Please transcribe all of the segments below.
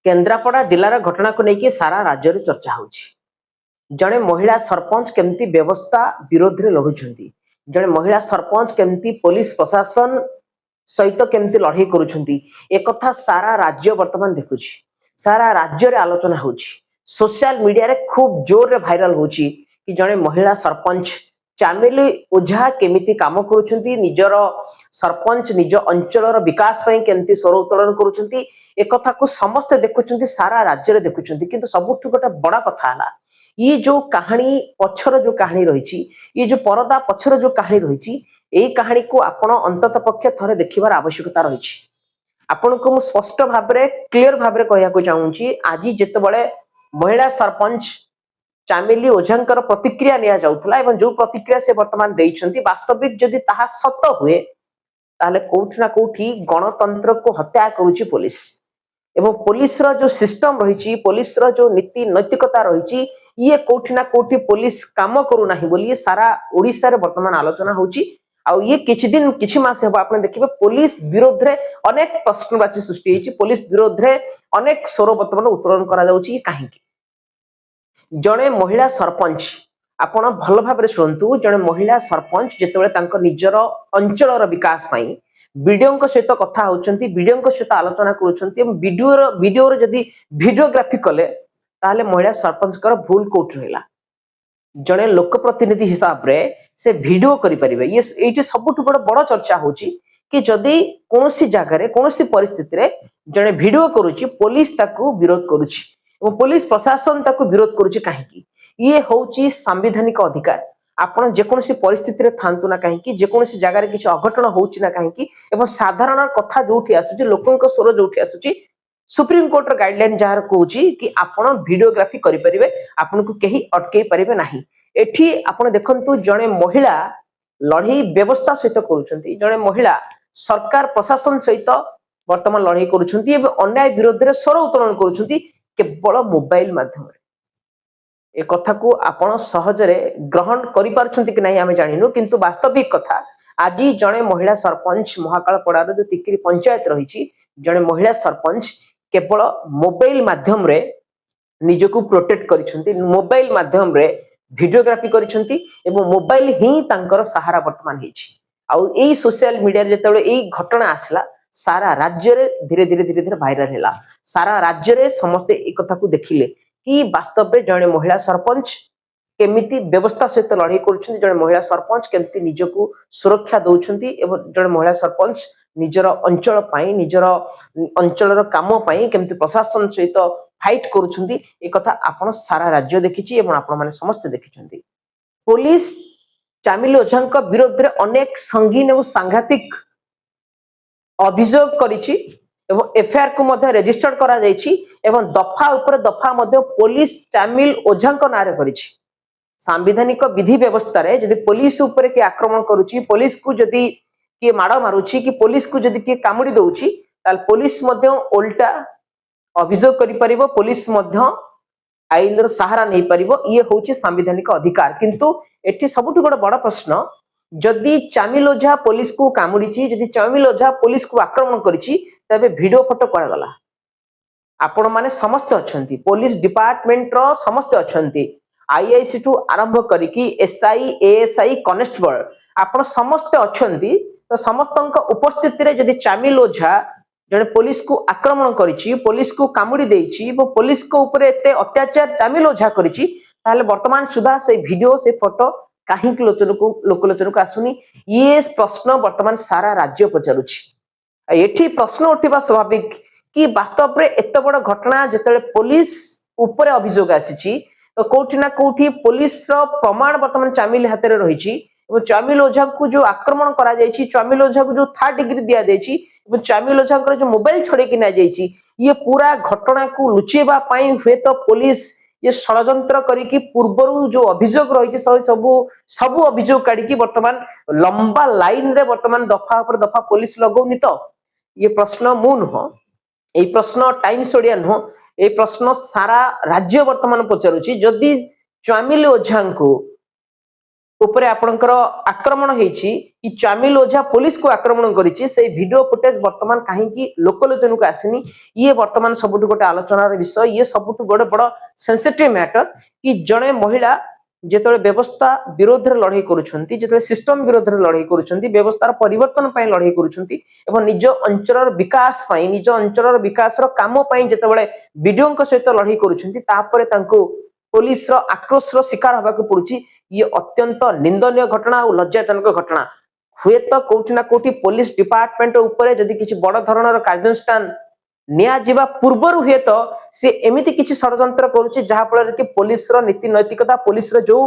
केन्द्रापड़ा जिलार घटना को लेकिन सारा राज्य में चर्चा होची। जड़े महिला सरपंच केमती व्यवस्था विरोध में लड़ुंट जड़े महिला सरपंच केमती पुलिस प्रशासन सहित केमती लड़ाई करुँच सारा राज्य बर्तमान देखुची। सारा राज्य रे आलोचना होची। सोशल मीडिया रे खूब जोर रे भाइराल होची कि जड़े महिला सरपंच चामेली ओझा केमिति काम करुछंती, निजर सरपंच निज अंचल विकास पई केमती स्वर उत्तोलन करुछंती। एक कथा को समस्त देखुछंती, सारा राज्य रे देखुछंती। किंतु सबुठु गोटे बड़ा कथा हला ये जो कहानी पछर जो कहानी रही, ये जो परदा पछर जो कहानी रही, यही कहानी को आपण अंतत पक्ष थरे देखिबार आवश्यकता रही। आपण को स्पष्ट भाव में क्लियर भाव में कहया चाहूँगी। आज जितेबाला महिला सरपंच चामेली ओझांकर प्रतिक्रिया निया जाउथला एवं जो प्रतिक्रिया से वर्तमान देइछंती, वास्तविक जदि ताहा सत हुए ताले कोठी ना कोठी गणतंत्र को हत्या करूची पुलिस। एवं पुलिस रो जो सिस्टम रही, पुलिस रो जो नीति नैतिकता रही, ये कोठी ना कोठी पुलिस काम करू नाही बोली सारा ओडिसा रे वर्तमान आलोचना होची। आ ये किछि दिन किछि मास हेबा आपने देखिबे पुलिस विरोध रे अनेक प्रश्नवाची सृष्टि होची। पुलिस विरोध रे अनेक स्वर वर्तमान उत्तोलन करा जाउची। काहे कि जड़े महिला सरपंच आपण भल भाव शुणु, जड़े महिला सरपंच जिते तांको निजर अंचल विकास पाई वीडियो सहित कथा होचंती, वीडियो सहित आलोचना करुछंती। वीडियो रे जदी वीडियोग्राफी कले ताहले महिला सरपंच कर भूल कोट रहला। जड़े लोक प्रतिनिधि हिसाब रे से वीडियो करि परिबे। ये एठी सबुठु बड़ चर्चा होची कि जदी कोनोसी जगह रे कोनोसी परिस्थिति रे जड़े वीडियो करूची, पुलिस ताकू विरोध करूची और पुलिस प्रशासन ताकू विरोध करूची। काहेकि ये होची संवैधानिक अधिकार। आपण जेकोसी परिस्थिति रे थांतु ना काहेकि, जेकोसी जगह रे किछ अघटन होची ना काहेकि, एवं साधारण कथा जोठी आसुची, लोकंक स्वर जोठी आसुची, सुप्रीम कोर्ट गाइडलाइन जार कहूची कि आपण वीडियोग्राफी करि परिबे, आपण को केही अटकेई परिबे नाही। एठी आपण देखंतु जणे महिला लढई व्यवस्था सहित करूछंती, जणे महिला सरकार प्रशासन सहित वर्तमान लढई करूछंती एवं अन्याय विरोध रे स्वर उत्तोलन करूछंती केवल मोबाइल माध्यम रे। ए कथा को आपण सहजरे ग्रहण करि पारछंती कि नाही आमे जानिनु, किंतु वास्तविक कथा आज जणे महिला सरपंच महाकालपड़ार जो तिकिरी पंचायत रही, जणे महिला सरपंच केवल मोबाइल माध्यम रे निजको प्रोटेक्ट करिसंती, मोबाइल माध्यम रे वीडियोग्राफी करिसंती एवं मोबाइल ही तांकर सहारा वर्तमान हेछि। आउ एई सोशल मीडिया जेतेबेले एई घटना आसला सारा राज्य रे धीरे धीरे वायरल हैला। सारा राज्य रे समस्ते एक कथा को देखिले कि वास्तव में जड़े महिला सरपंच केमिति व्यवस्था सहित लड़ाई करुछंती, जड़े महिला सरपंच केमिति निजको सुरक्षा दउछंती एवं जड़े महिला सरपंच निजर अंचल पाई निजर अंचलर काम पाई केमिति प्रशासन सहित फाइट करुछंती। ए कथा आपण सारा राज्य देखिछि एवं आपण माने समस्त देखिछंती। पुलिस चामिली ओझांक विरोध रे अनेक संगीन एवं सांघातिक अभियोग करिछि एवं एफआईआर को मध्य रजिस्टर्ड करा जायछि एवं दफा ऊपर दफा मध्य पुलिस चामिल ओझांक नारे करिछि। संवैधानिक विधि व्यवस्था रे जदि पुलिस ऊपर के आक्रमण करूछि, पुलिस को जदि के माड़ मारुछि कि पुलिस को जदि के कामुडी दउछि, ताल पुलिस मध्य उल्टा अभियोग करि परिबो, पुलिस मध्य आईन रो सहारा नै परिबो। ये होछि संवैधानिक अधिकार। किंतु एठी सबुठु बड़ प्रश्न, जदि चामिल ओझा पुलिस को कामुड़ी, जदि चामिल ओझा पुलिस को आक्रमण करिछि, तबे वीडियो फोटो कोन गला? आपण माने समस्त अछंती, पुलिस डिपार्टमेंट रो समस्त अछंती, आईआईसी टू आरंभ करिकि एसआई एएसआई कॉन्स्टेबल आपण समस्त अछंती। तो समस्तक उपस्थिति रे जदि चामिल ओझा जने पुलिस को आक्रमण करिछि, पुलिस को कामुड़ी देइछि, वो पुलिस को ऊपर एते अत्याचार चामिल ओझा करिछि, ताले वर्तमान सुधा से वीडियो से फोटो काहे लोकलोचन को आसुनी? ये प्रश्न वर्तमान सारा राज्य पचारुछि। एठी प्रश्न उठिबा स्वाभाविक कि वास्तव में एत बड़ घटना जेतेले पुलिस ऊपर अभियोग आसीछि, तो कोठी ना कोठी पुलिस रो प्रमाण वर्तमान चामिल हाथ रे रहिछि एवं चामिल ओझा को जो आक्रमण करा जायछि, चामिल ओझा को जो 3rd डिग्री दिया जायछि एवं चामिल ओझा को जो मोबाइल छोड़े कि ना जायछि, ये पूरा घटना को लुचेबा पई हुए तो पुलिस ये षडयंत्र करिकि पूर्वरु जो अभियोग रही सबु अभियोग काढ़ी वर्तमान लंबा लाइन रे वर्तमान दफा पर दफा पुलिस लगौनी। तो ये प्रश्न मु नुह, ये प्रश्न टाइम्स ओडिया नुह, ये प्रश्न सारा राज्य वर्तमान पचारुछि। जदि चामिल ओझा को उपरे आपणकर आक्रमण होईछि कि चामिल ओझा पुलिस को आक्रमण करिछि से वीडियो फुटेज वर्तमान कहीं लोकलोचन को आसिनी ये वर्तमान सबुठ गोटे आलोचनार विषय ये सबुठ गोटे बड़ सेंसिटिव मैटर कि जड़े महिला जेतले व्यवस्था विरोध रे लड़ाई करूछंती जेतले सिस्टम विरोध रे लड़ाई करूछंती व्यवस्थार परिवर्तन पई लड़ाई करूछंती एवं निज अंचलर विकास पई निज अंचलर विकासर काम पई जेतबेले वीडियोଙ୍କ सहित लड़ाई करूछंती तापरे तांको पुलिस रो आक्रोश रो शिकार होबा को पड़ुची ये अत्यंत निंदनीय घटना और लज्जाजनक घटना हुए तो कोठी ना कोठी पुलिस डिपार्टमेंट ऊपर जदि किछि बड़ धरणर कार्यानुष्ठान निया जीवा पूर्वर हुए तो से एमिति किछि षडयंत्र करूची जहा फल कि पुलिस रो नीति नैतिकता पुलिस रो जो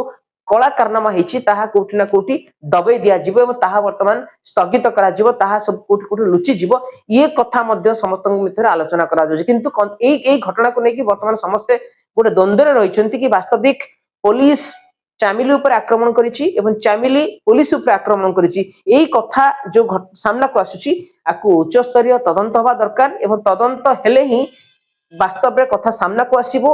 कला कारनामा हिची ताहा कोठी ना कोठी दबई दिया जीवो एवं ताहा वर्तमान स्थगित करा जीवो ताहा सब कोठी कोठी लुचि जीवो ये कथा मध्य समस्त मित्र आलोचना करा जाय किंतु एई घटना को नेकी वर्तमान समस्त गोटे द्वंद्व रहिछंती कि वास्तविक पुलिस चामिली ऊपर आक्रमण करिछि एवं चामिली पुलिस ऊपर आक्रमण करिछि एई कथा जो सामना को आसुछि आकु उच्च स्तरीय तदंत होबा दरकार एवं तदंत हेले ही वास्तव रे कथा सामना को आसीबो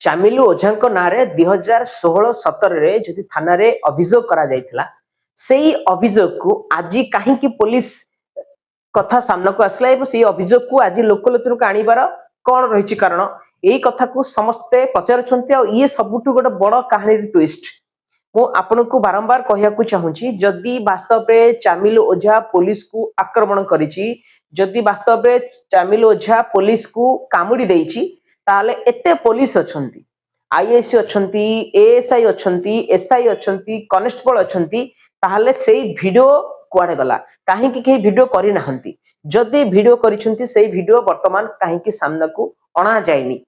चामिलु ओझांको नारे 2016-17 रे जदि थाना रे अभियोग करा जायतिला सेही अभियोग को आजि काहे कि पुलिस कथा सामना को आसला एवं सेही अभियोग को आजि लोकलोचन को आनिबार कोन रहिछि कारण एई कथा को समस्ते पचारुछंती आ ये सबुठु गोटे बड़ कहानी ट्विस्ट मु आपनको बारंबार कहिया को चाहूची जदि वास्तव रे चामिल ओझा पुलिस को आक्रमण करिछि जदि वास्तव रे चामिल ओझा पुलिस को कामुडी देइछि ताले एते पुलिस अछंती आईएएस अछंती एएसआई अछंती एसआई अछंती कांस्टेबल अछंती ताले सेही वीडियो कुआडे गला काहे कि के वीडियो करि नाहंती जदि वीडियो करिछंती सेही वीडियो वर्तमान काहे कि सामना को अणा जायनी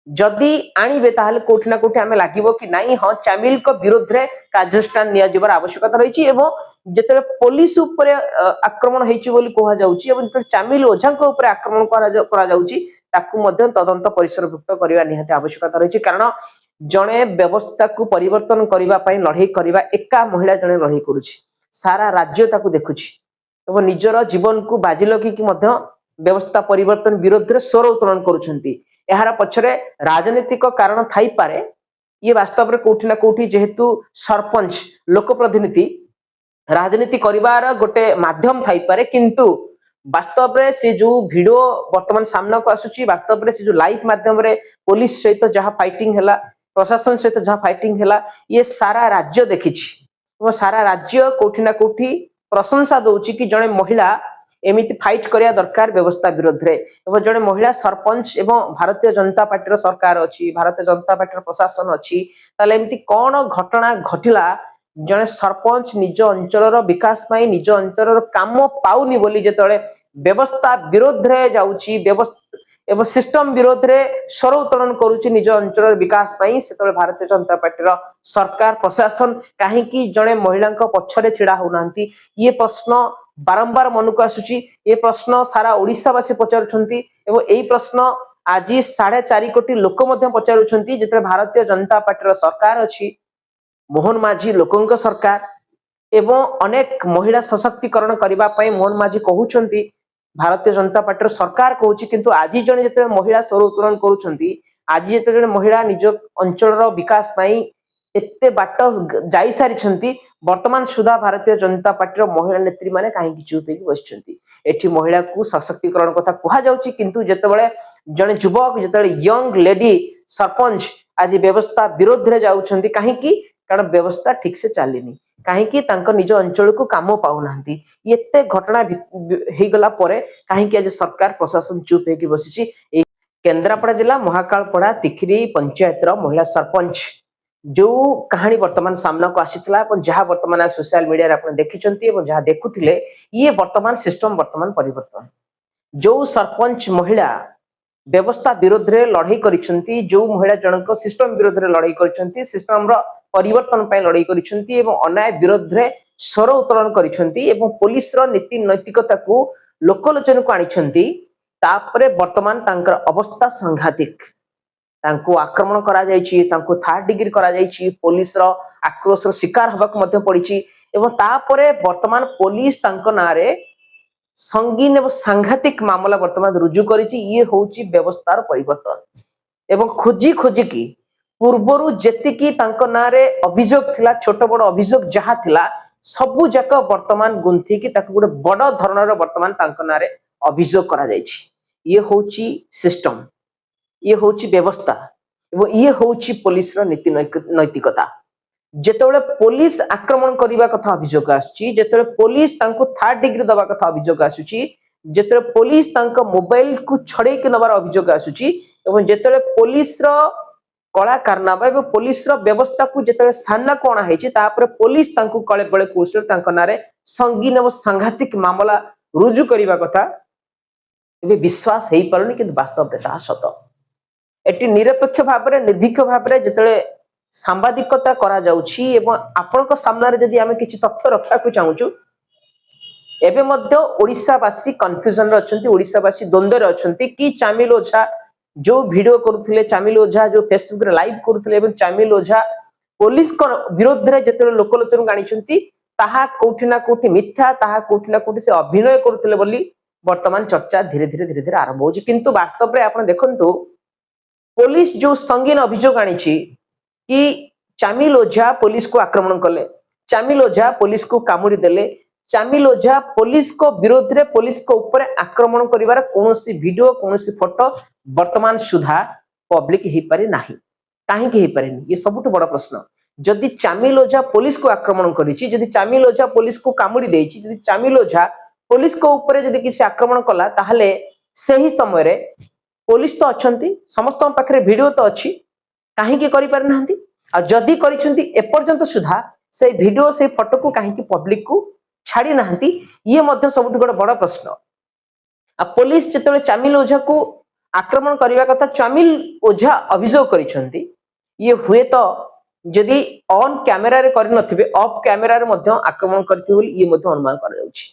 जदि आनिबे ताहले कोठी ना कोठी हमें लागिबो कि नाही हां चामिल को विरोध रे कार्यानुष्ठान निया जबर आवश्यकता रहिछि एवं जेते पुलिस ऊपर आक्रमण हेछि बोली कोहा जाउछि एवं जेते चामिल ओझा को ऊपर आक्रमण करा जाउछि ताकू मध्य तदंत परिसरभुक्त करबा निहाती आवश्यकता रहिछि कारण जणे व्यवस्था को परिवर्तन करबा पई लढाई करबा एका महिला जणे लढाई करूछि सारा राज्य ताकू देखुछि एवं निजर जीवन को बाजी लगी कि मध्य व्यवस्था परिवर्तन विरोध रे स्वर उत्तोलन करूछंती एहार पछरे राजनीतिक कारण थाई पारे ये वास्तव रे कोठी ना कोठी जेहेतु सरपंच लोक प्रतिनिधि राजनीति करिवार गोटे माध्यम थाई पारे किंतु वास्तव रे से जो वीडियो वर्तमान सामना को आसुची वास्तव रे से जो लाइव माध्यम रे पुलिस सहित जहा फाइटिंग हैला प्रशासन सहित जहा फाइटिंग हैला ये सारा राज्य देखिछि वो सारा राज्य कोठी ना कोठी प्रशंसा दउची कि जणे महिला एमिति फाइट करिया दरकार व्यवस्था विरोध रे एवं जणे महिला सरपंच एवं भारतीय जनता पार्टी सरकार अछि भारतीय जनता पार्टी प्रशासन अछि ताले एमिति कोन घटना घटिला जणे सरपंच निज अंचलर विकास पई निज अंचलर काम पाउनी बोली जेतळे व्यवस्था विरोध रे जाउची व्यवस्था एवं सिस्टम विरोध रे स्वर उत्तोलन करूची निज अंचलर विकास पई सेतळे भारतीय जनता पार्टी सरकार प्रशासन काहे कि जणे महिलांक पछरे छिडा होनांती ये प्रश्न बारंबार मन को आसुची ये प्रश्न सारा ओडिशावासी पचारुछंती एवं एई प्रश्न आज 4.5 कोटी लोक मध्य पचारुछंती जेतरे भारतीय जनता पार्टी सरकार अछि मोहन माझी लोकंक सरकार एवं अनेक महिला सशक्तिकरण करबा पई मोहन माझी कहउछंती भारतीय जनता पार्टी सरकार कहउची किंतु आज जने जेते महिला स्वर उत्तोलन करूछंती आज जेते जने महिला निज अंचलर विकास पई एते बाट जाई सारी छंती वर्तमान सुधा भारतीय जनता पार्टी महिला नेत्री माने काहे कि चुप होई बसछंती एठी महिला को सशक्तिकरण कथा कहा जाउची किंतु जेतेबेले जने युवक जेतेबेले यंग लेडी सरपंच आज व्यवस्था विरोध रे जाउछंती काहे कि कारण व्यवस्था ठीक से चलीनी काहे कि तांको निज अंचल को काम पाउ नांती एते घटना हे गला परे काहे कि आज सरकार प्रशासन चुप होई बसिची केंद्रापड़ा जिला महाकालपड़ा तिखिरी पंचायत रो महिला सरपंच जो कहानी वर्तमान सामना को आसीतला अपन जहां वर्तमान सोशल मीडिया रे अपन देखिचंती एवं जहां देखुथिले ये वर्तमान सिस्टम वर्तमान परिवर्तन जो सरपंच महिला व्यवस्था विरोध रे लड़ाई करिसंती जो महिला जनक सिस्टम विरोध रे लड़ाई करिसंती सिस्टम रो परिवर्तन पय लड़ाई करिसंती एवं अन्याय विरोध रे स्वर उत्तोलन करिसंती एवं पुलिस रो नीति नैतिकता को लोकलोचन को आनिसंती तापरे वर्तमान तांकर अवस्था सांघातिक तांको आक्रमण करा जायछि तांको 3rd डिग्री करा जायछि पुलिस रो आक्रोश रो शिकार हबक मध्य पड़िछि एवं तापरे वर्तमान पुलिस तांको नारे संगीन एवं सांघातिक मामला वर्तमान रुजु करिछि ये होउछि व्यवस्थार परिवर्तन एवं खोजी खोजी की ପୂର୍ବରୁ ଯେତିକି ତାଙ୍କ ନାଁରେ ଅଭିଯୋଗ ଥିଲା, ଛୋଟ ବଡ ଅଭିଯୋଗ ଯାହା ଥିଲା ସବୁ ଯାକ ବର୍ତ୍ତମାନ ଗୁନ୍ଥିକି ତାକୁ ଗୋଟେ ବଡ ଧରଣର ବର୍ତ୍ତମାନ ତାଙ୍କ ନାଁରେ ଅଭିଯୋଗ କରାଯାଇଛି। ଇଏ ହଉଛି ସିଷ୍ଟମ, ଇଏ ହଉଛି ବ୍ୟବସ୍ଥା ଏବଂ ଇଏ ହଉଛି ପୋଲିସର ନୀତି ନୈତିକତା। ଯେତେବେଳେ ପୋଲିସ ଆକ୍ରମଣ କରିବା କଥା ଅଭିଯୋଗ ଆସୁଛି, ଯେତେବେଳେ ପୋଲିସ ତାଙ୍କୁ ଥାର୍ଡ ଡିଗ୍ରୀ ଦବା କଥା ଅଭିଯୋଗ ଆସୁଛି, ଯେତେବେଳେ ପୋଲିସ ତାଙ୍କ ମୋବାଇଲକୁ ଛଡେଇକି ନେବାର ଅଭିଯୋଗ ଆସୁଛି ଏବଂ ଯେତେବେଳେ ପୋଲିସର କଳା କାରନାମା ଏବଂ ପୋଲିସର ବ୍ୟବସ୍ଥାକୁ ଯେତେବେଳେ ସାମ୍ନାକୁ ଅଣା ହେଇଛି, ତାପରେ ପୋଲିସ ତାଙ୍କୁ କଳେ ବଳେ କୌଶଳ ତାଙ୍କ ନାଁରେ ସଙ୍ଗୀନ ଏବଂ ସାଂଘାତିକ ମାମଲା ରୁଜୁ କରିବା କଥା ଏବେ ବିଶ୍ୱାସ ହେଇପାରୁନି, କିନ୍ତୁ ବାସ୍ତବରେ ତାହା ସତ। ଏଠି ନିରପେକ୍ଷ ଭାବରେ ନିର୍ଭୀକ ଭାବରେ ଯେତେବେଳେ ସାମ୍ବାଦିକତା କରାଯାଉଛି ଏବଂ ଆପଣଙ୍କ ସାମ୍ନାରେ ଯଦି ଆମେ କିଛି ତଥ୍ୟ ରଖିବାକୁ ଚାହୁଁଛୁ, ଏବେ ମଧ୍ୟ ଓଡ଼ିଶାବାସୀ କନଫ୍ୟୁଜନରେ ଅଛନ୍ତି, ଓଡ଼ିଶାବାସୀ ଦ୍ୱନ୍ଦ୍ୱରେ ଅଛନ୍ତି କି ଚାମିଲ ଓଝା जो वीडियो करुले, चामिल ओझा जो फेसबुक रे लाइव करुले एवं चामिल ओझा पुलिस विरोध रे जते लोकलोचन गाणिछंती ताहा कोठी ना कोठी मिथ्या, ताहा कोठी ना कोठी से अभिनय करुले बोली वर्तमान चर्चा धीरे धीरे आरंभ होची। किंतु वास्तव रे आपण देखंतु पुलिस जो संगीन अभियोग आनिछि कि चामिल ओझा पुलिस को आक्रमण कले, चामिल ओझा पुलिस को कामुड़ी देले, चामिल ओझा पुलिस को विरोध रे पुलिस को ऊपर आक्रमण करिवार कोनोसी वीडियो कोनोसी फोटो वर्तमान सुधा पब्लिक ही पारे नाही। काहे कि ही पारेनी, ये सबुठ बड़ प्रश्न। जदि चामिल ओझा पुलिस को आक्रमण करिछि, जदि चामिल ओझा पुलिस को कामुड़ी देछि, जदि चामिल ओझा पुलिस को ऊपर जदि किसी आक्रमण कला, ताहले सही समय रे पुलिस तो अछंती, समस्त पाखरे वीडियो तो अछि, काहे कि करि पारे नाहंती। आ जदि करिछंती एपर्यंत सुधा से वीडियो से फोटो को काहे कि पब्लिक को छाड़ी नाहंती, ये मध्य सबुठ बड़ प्रश्न। आ पुलिस जेतेबेले चामिल ओझा को आक्रमण करने कथा चामिल ओझा अभियोग करिसेंती, ये हुए तो जदि ऑन कैमेरा रे कर नथिबे ऑफ कैमेरा रे मध्य आक्रमण करथि बोली ये मध्य अनुमान करा जाउछि।